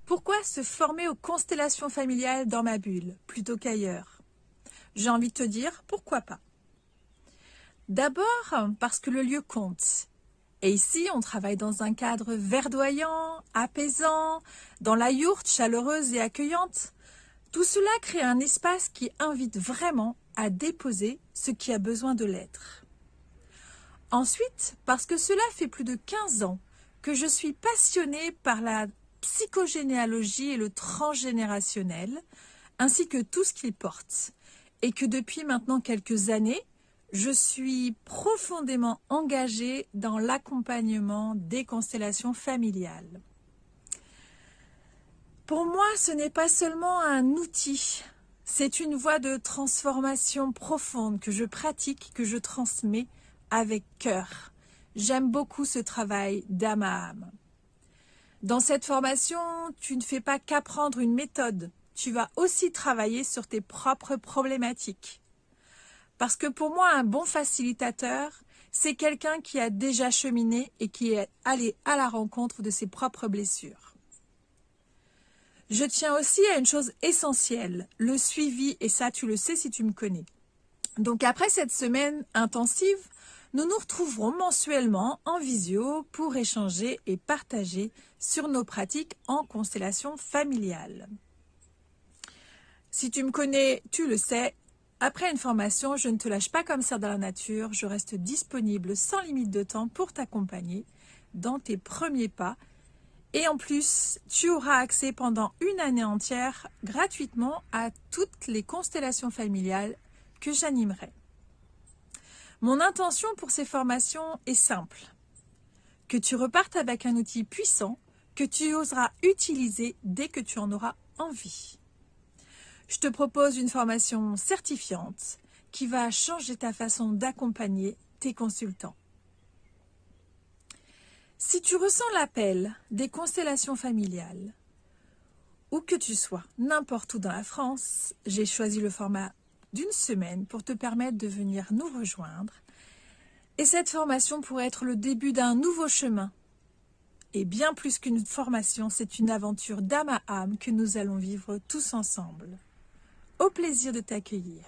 Pourquoi se former aux constellations familiales dans ma bulle plutôt qu'ailleurs? J'ai envie de te dire, pourquoi pas? D'abord, parce que le lieu compte. Et ici, on travaille dans un cadre verdoyant, apaisant, dans la yourte chaleureuse et accueillante. Tout cela crée un espace qui invite vraiment à déposer ce qui a besoin de l'être. Ensuite, parce que cela fait plus de 15 ans que je suis passionnée par la psychogénéalogie et le transgénérationnel, ainsi que tout ce qu'il porte, et que depuis maintenant quelques années, je suis profondément engagée dans l'accompagnement des constellations familiales. Pour moi, ce n'est pas seulement un outil, c'est une voie de transformation profonde que je pratique, que je transmets avec cœur. J'aime beaucoup ce travail d'âme à âme. Dans cette formation, tu ne fais pas qu'apprendre une méthode, tu vas aussi travailler sur tes propres problématiques. Parce que pour moi, un bon facilitateur, c'est quelqu'un qui a déjà cheminé et qui est allé à la rencontre de ses propres blessures. Je tiens aussi à une chose essentielle, le suivi, et ça tu le sais si tu me connais. Donc après cette semaine intensive, nous nous retrouverons mensuellement en visio pour échanger et partager sur nos pratiques en constellation familiale. Si tu me connais, tu le sais, après une formation, je ne te lâche pas comme ça dans la nature, je reste disponible sans limite de temps pour t'accompagner dans tes premiers pas. Et en plus, tu auras accès pendant une année entière gratuitement à toutes les constellations familiales que j'animerai. Mon intention pour ces formations est simple. Que tu repartes avec un outil puissant que tu oseras utiliser dès que tu en auras envie. Je te propose une formation certifiante qui va changer ta façon d'accompagner tes consultants. Si tu ressens l'appel des constellations familiales, où que tu sois, n'importe où dans la France, j'ai choisi le format d'une semaine pour te permettre de venir nous rejoindre. Et cette formation pourrait être le début d'un nouveau chemin. Et bien plus qu'une formation, c'est une aventure d'âme à âme que nous allons vivre tous ensemble. Au plaisir de t'accueillir.